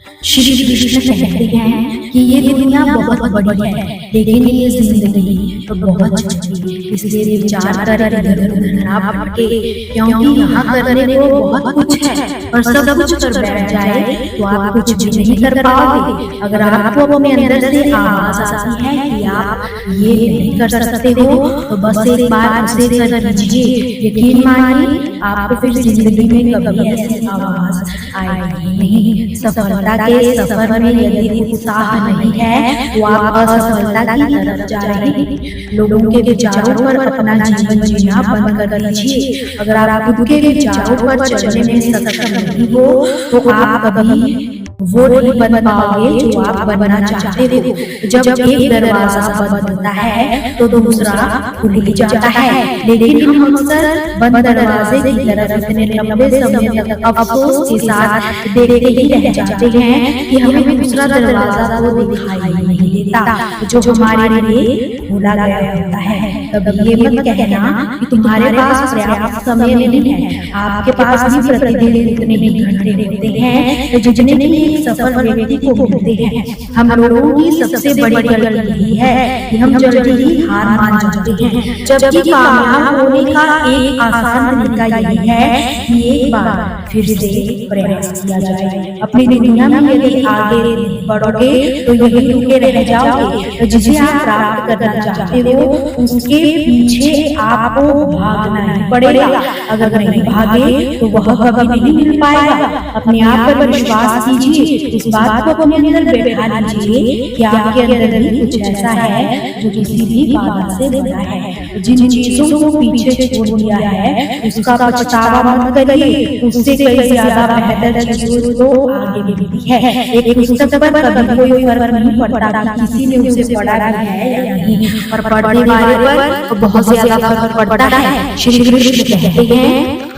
श्री कृष्ण कहते हैं कि ये दुनिया बहुत बड़ी है, लेकिन ये जिंदगी तो बहुत छोटी है। इसलिए विचार कर इधर उधर ना भटके, क्योंकि यहाँ करने को बहुत कुछ है और सब कुछ कर बैठ जाए तो आप कुछ भी नहीं कर पाओगे। अगर आपको अपने अंदर से आवाज आती है कि आप ये नहीं कर सकते हो, तो बस एक बार उसे कर लीजिए। यकीन मानिए, आपको फिर जिंदगी में कभी ऐसी आवाज आएगी नहीं। सफलता के सफर में यदि उत्साह नहीं है तो आप असफलता की तरफ जा रहे हैं। लोगों के विचारों पर अपना जीवन जीना बंद कर दीजिए। अगर आप खुद के विचारों पर चलने में सक्षम नहीं हो तो आप कभी वो नहीं बन पाओगे जो आप बनना चाहते हो। जब एक दरवाजा बंद होता है तो दूसरा खुल ही जाता है, लेकिन हम अक्सर बंद दरवाजे की तरफ इतने लंबे समय तक अफसोस के साथ देखते ही रह जाते हैं कि हमें दूसरा दरवाजा तो दिखाई नहीं देता जो हमारे लिए खोला गया होता है। कभी ये मत कहना कि तुम्हारे पास पर्याप्त समय नहीं है। आपके पास भी प्रतिदिन इतने ही घंटे होते हैं जितने भी सफल व्यक्ति को मिलते हैं। हम लोगों की सबसे बड़ी गलती यही है कि हम जल्दी ही हार मान जाते हैं, जबकि कामयाब होने का एक आसान तरीका यही है कि एक बार फिर से प्रयास किया जाए। अपनी दुनिया में यदि आगे बढ़ोगे तो यही रुके रह जाओगे। जिसे आप प्राप्त करना चाहते हो उसके पीछे आपको भागना ही पड़ेगा। अगर नहीं भागे तो वह कभी नहीं मिल पाएगा। अपने आप पर विश्वास कीजिए। इस बात को अपने अंदर बैठा लीजिए कि आपके अंदर भी कुछ ऐसा है जो किसी भी बाधा से बना है। जिन चीजों को पीछे छोड़ दिया है उसका पछतावा मत करिए, उससे कई ज्यादा बेहतर चीजों तो आगे मिलती है। एक पुस्तक पर कभी कोई फर्क नहीं पड़ता कि किसी ने उसे पढ़ा है या नहीं, और पढ़ने वाले पर बहुत ज्यादा फर्क पड़ता है। श्री कृष्ण कहते हैं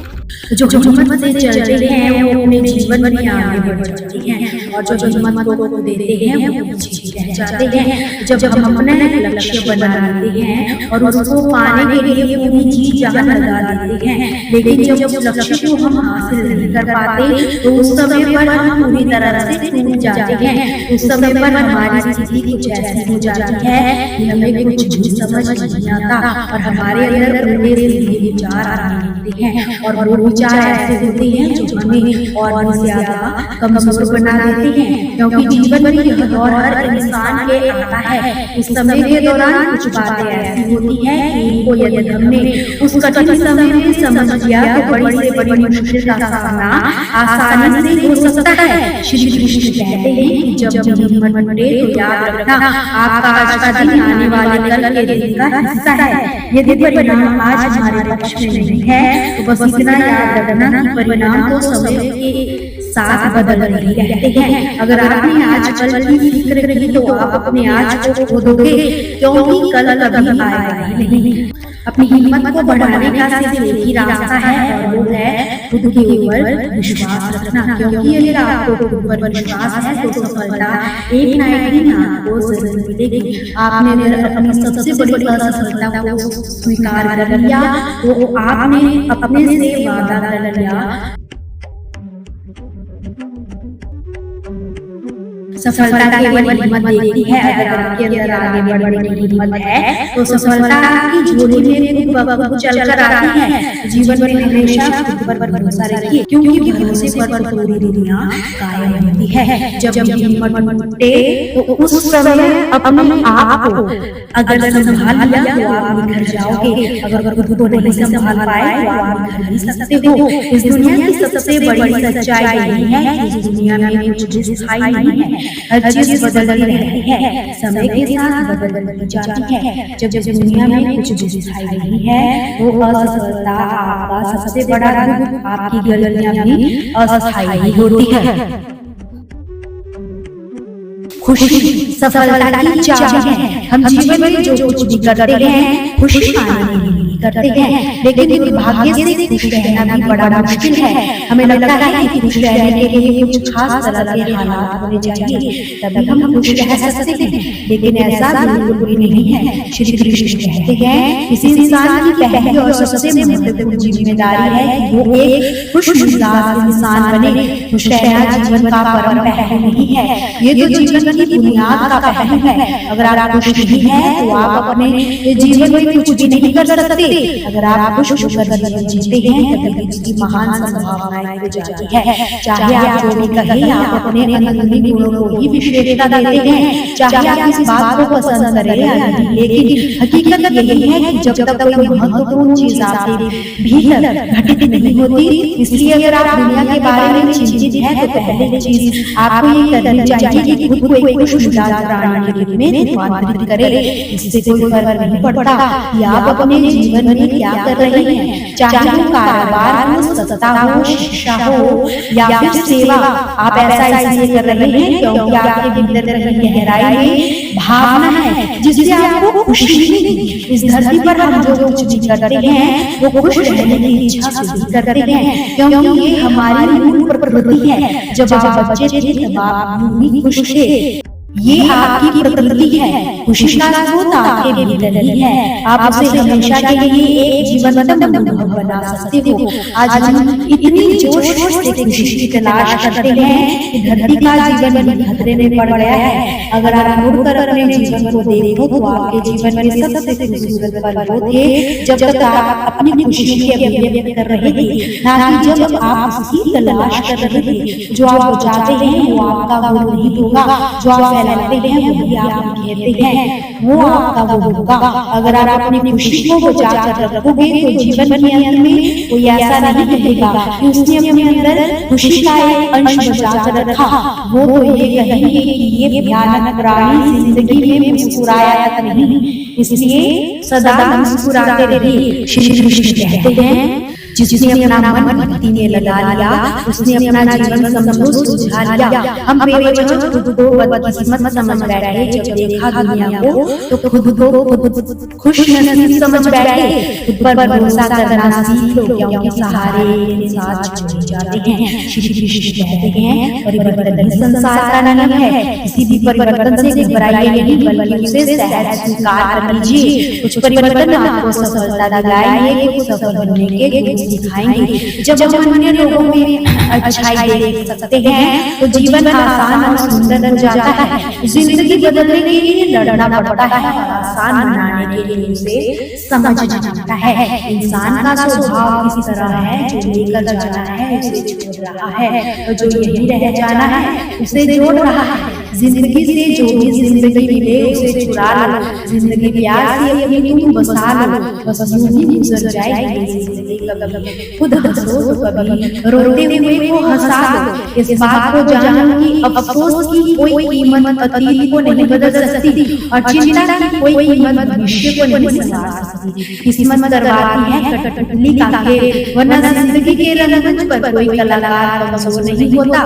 जो हिम्मत से चलते हैं वो अपने जीवन में आगे बढ़ जाते हैं, और जो हिम्मत को देते हैं वो पीछे रह जाते हैं। जब हम अपना लक्ष्य बना लेते हैं और उसको पाने के लिए पूरी जी जान लगा देते हैं, लेकिन जब उस लक्ष्य को हम हासिल नहीं कर पाते तो उस समय पर हम पूरी तरह से टूट जाते हैं। उस समय पर हमारी स्थिति कुछ ऐसी हो जाती है कि हमें कुछ भी समझ नहीं आता और हमारे अंदर उल्टे सीधे विचार आने लगते हैं, और वो विचार ऐसे होते हैं जो हमें और भी ज्यादा कमजोर बना देते हैं। क्योंकि जीवन में यह दौर हर इंसान के आता है। इस समय के दौरान कुछ बातें ऐसी होती हैं कि इनको यदि हमने उस कठिन समय में समझ लिया तो बड़ी से बड़ी मुश्किल का सामना आसानी से हो सकता है। श्री कृष्ण कहते हैं कि जब हिम्मत बढ़े तो याद रखना आपका आज का दिन आने वाले कल के दिन का हिस्सा है। यदि परिणाम आज हमारे पक्ष में नहीं है तो बस इतना याद रखना कि परिणाम तो समय के साथ बदल रहे रहते हैं। अगर आपने आज कल की फिक्र की तो आप अपने आज को खो दोगे, क्योंकि कल कभी आएगा ही नहीं। अपनी हिम्मत को बढ़ाने का सिर्फ एक ही रास्ता है और वो है खुद के ऊपर विश्वास रखना। क्योंकि अगर आपको खुद पर विश्वास है तो सफलता एक ना एक दिन आपको जरूर मिलेगी। आपने अगर अपनी सबसे बड़ी असफलता को स्वीकार कर लिया तो आपने अपने से वादा कर लिया। सफलता केवल हिम्मत देती है। अगर आपके अंदर आगे बढ़ने की हिम्मत है तो सफलता की झोली में खुद चलकर आती है। जीवन में हमेशा खुद पर भरोसा रखिए, क्योंकि भरोसे पर पूरी दुनिया कायम होती है। जब हिम्मत टूटे तो उस समय अपने आप को अगर संभाल लिया तो आप निखर जाओगे। अगर खुद को नहीं संभाल पाए तो आप निखर नहीं सकते हो। इस दुनिया की सबसे बड़ी सच्चाई यही है कि इस दुनिया में कुछ भी स्थायी नहीं है। हर चीज बदलती रहती है, समय के साथ बदलती जाती है। जब दुनिया में कुछ भी स्थायी नहीं है वो असफलता आपका सबसे बड़ा दुख, आपकी गलतियां भी अस्थायी होती है। खुशी सफलता की चाबी है। हम जीवन में जो कुछ भी करते हैं खुशी पाने के लिए करते हैं, लेकिन दुर्भाग्य से खुश रहना भी बड़ा मुश्किल है। हमें लगता है कि खुश रहने के लिए कुछ खास तरह के हालात होने चाहिए, तभी हम खुश रह सकते हैं, लेकिन ऐसा बिल्कुल भी नहीं है। श्री कृष्ण कहते हैं, किसी इंसान की पहली और सबसे महत्वपूर्ण जिम्मेदारी है कि वो एक खुश मिजाज इंसान बने। खुश रहना जीवन का परम पहलू नहीं है, ये तो जीवन की बुनियाद का पहलू है। अगर आप खुश नहीं है तो आप अपने जीवन में कुछ भी नहीं कर सकते। अगर आप खुश होकर जीवन जीते हैं तभी उसकी महान संभावनाएं हो जाती है। चाहे आप जो भी कहें, आप अपने अंदरूनी गुणों को ही विशेषता देते हैं, चाहे आप इस बात को पसंद करें या नहीं, लेकिन हकीकत यही है कि जब तक कोई महत्वपूर्ण चीज आपके भीतर घटित नहीं होती, इसलिए अगर आप दुनिया के बारे में चिंतित हैं तो पहली चीज आपको ये करनी चाहिए कि खुद को एक खुश मिजाज प्राणी के रूप में रूपांतरित करें। इससे कोई फर्क नहीं पड़ता कि आप अपने जीवन में क्या कर रहे हैं, चाहे वो कारोबार हो, सत्ता हो, शिक्षा हो या फिर सेवा। आप ऐसा इसलिए कर रहे हैं क्योंकि आपके भीतर गहराई में भावना है जिससे आपको खुशी मिलेगी। इस धरती पर हम जो कुछ भी करते हैं वो खुश रहने की इच्छा से ही करते हैं, क्योंकि ये हमारी मूल प्रकृति है। जब आप बच्चे थे तब आप भी खुश थे, ये आपकी प्रकृति है। खुशी का स्रोत आपके भीतर ही है। आप उसे हमेशा के लिए एक जीवंत अनुभव बना सकते हो। आज हम इतनी जोश से खुशी की तलाश करते हैं कि धरती का जीवन भी खतरे में पड़ गया है। अगर आप मुड़कर अपने जीवन को देखो तो आपके जीवन में सबसे खूबसूरत पल वो थे जब तक आप अपनी खुशी की अभिव्यक्ति कर रहे थे, ना कि जब आप उसकी तलाश कर रहे थे। जो आप चाहते हैं वो आपका वो नहीं होगा, जो आप फैलाते हैं वही आप घेरते हैं, वो आपका वो होगा। अगर आप अपनी खुशी को बचा कर रखोगे तो जीवन के अंत में कोई ऐसा नहीं कहेगा कि उसने अपने अंदर खुशी का एक अंश बचा कर रखा। वो तो ये कहेंगे कि ये भयानक प्राणी जिंदगी में मुस्कुराया तक नहीं, इसलिए सदा मुस्कुराते रहिए। श्री कृष्ण कहते हैं, जिसने अपना मन भक्ति में लगा लिया उसने अपना जीवन समझो सुलझा लिया। हम बेवजह खुद को बदकिस्मत समझ बैठे, जब देखा दुनिया को तो खुद को खुद खुश नसीब समझ बैठे। खुद पर भरोसा करना सीख लो, क्योंकि सहारे के साथ छोड़े जाते हैं। श्री कृष्ण कहते हैं, परिवर्तन ही संसार का नियम है। किसी भी परिवर्तन से घबराइए नहीं, बल्कि उसे सहज स्वीकार कर लीजिए। कुछ परिवर्तन आपको सफलता दिलाएंगे, कुछ सफल बनने के दिखाएंगे। जब हम अन्य लोगों में अच्छाई देख सकते हैं तो जीवन आसान और सुंदर हो जाता है। जिंदगी बदलने के लिए लड़ना पड़ता है, आसान बनाने के लिए उसे समझना पड़ता है। इंसान का स्वभाव इस तरह है, जो लेकर जाना है उसे छोड़ रहा है, और जो यही रह जाना है उसे जोड़ रहा है। जिंदगी से जो भी जिंदगी मिले उसे चुरा लो, जिंदगी प्यार से अपनी तुम बसा लो, बस यूं ही गुजर जाएगी जिंदगी। कभी खुद हंसो तो कभी रोते हुए को हंसा दो। इस बात को जानो कि अफसोस की कोई कीमत अतीत को नहीं बदल सकती, और चिंता की कोई कीमत भविष्य को नहीं संवार सकती। किस्मत करवाती है कठपुतली काहे, वरना जिंदगी के रंगमंच पर कोई कलाकार कमजोर नहीं होता।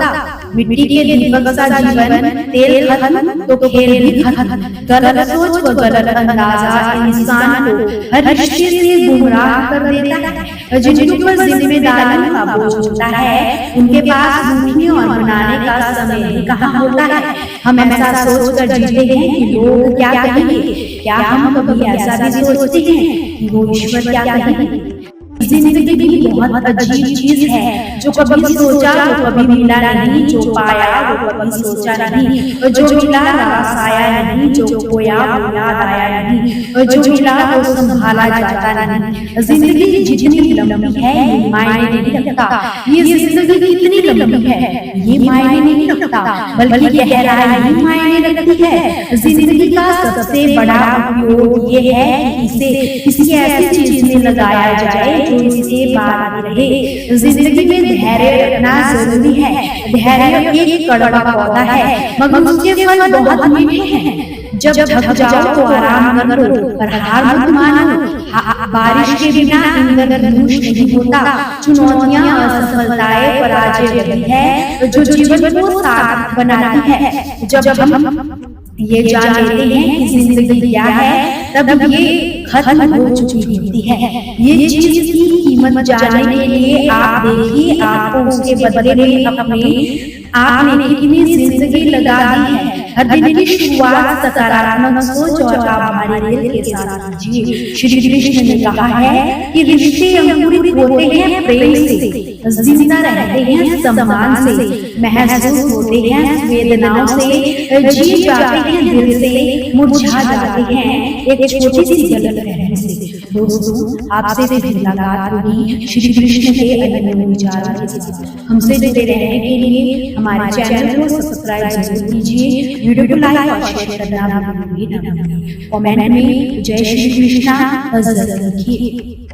मिट्टी के दीपक सा जीवन, तेल खत्म तो खेल भी खत्म। गलत सोच व गलत अंदाजा इंसान को हर रिश्ते से गुमराह कर देता है। जिनके ऊपर जिम्मेदारियों का बोझ होता है उनके पास रूठने और बनाने का समय ही कहाँ होता है। हम ऐसा सोच कर जीते हैं कि लोग क्या कहेंगे। क्या हम कभी ऐसा भी सोचते हैं कि वो ईश्वर क्या कहेंगे। जिंदगी भी बहुत अजीब चीज है, जो कभी सोचा वो कभी मिला नहीं, जो पाया वो कभी सोचा नहीं, और जो मिला रास आया नहीं, जो खोया वो याद आया नहीं, और जो मिला वो संभाला जाता नहीं। जिंदगी जितनी लंबी है ये मायने नहीं रखता, ये जिंदगी कितनी लंबी है ये मायने नहीं रखता, बल्कि गहराई ही मायने रखती है। जिंदगी का सबसे बड़ा उपयोग ये है कि इसे किसी ऐसी चीज में लगाया जाए जो इससे बात रहे। जिंदगी में धैर्य रखना जरूरी है। धैर्य एक कड़वा पौधा है, मगर उसके फल बहुत मीठे हैं। जब थक जाओ तो आराम कर लो, पर हार मत मानो। बारिश के बिना इंद्रधनुष नहीं होता। चुनौतियां, असफलताएं, पराजय वही है जो जीवन को सार्थक बनाती है। जब हम ये जान लेते हैं कि जिंदगी क्या है, तब ये खत्म हो चुकी होती है। ये चीज की कीमत जानने के लिए आप देखिए, आपको उसके बदले में आपने कितनी जिंदगी लगा दी है। हर दिन की शुरुआत सकारात्मक सोच और आभारी दिल के साथ कीजिए। श्री कृष्ण ने कहा है कि रिश्ते अंकुरित होते हैं प्रेम से, जिंदा रहते हैं सम्मान से, महसूस होते हैं वेदनाओं से, जी जाते हैं दिल से, मुरझा जाते हैं एक छोटी सी गलतफहमी से। दोस्तों, आपसे फिर मुलाकात होगी श्री कृष्ण के अनन्य विचारों के साथ। हमसे जुड़े रहने के लिए हमारे चैनल को सब्सक्राइब जरूर कीजिए, वीडियो को लाइक और शेयर करना भी ना भूलिए। कमेंट में जय श्री कृष्णा जरूर लिखिए।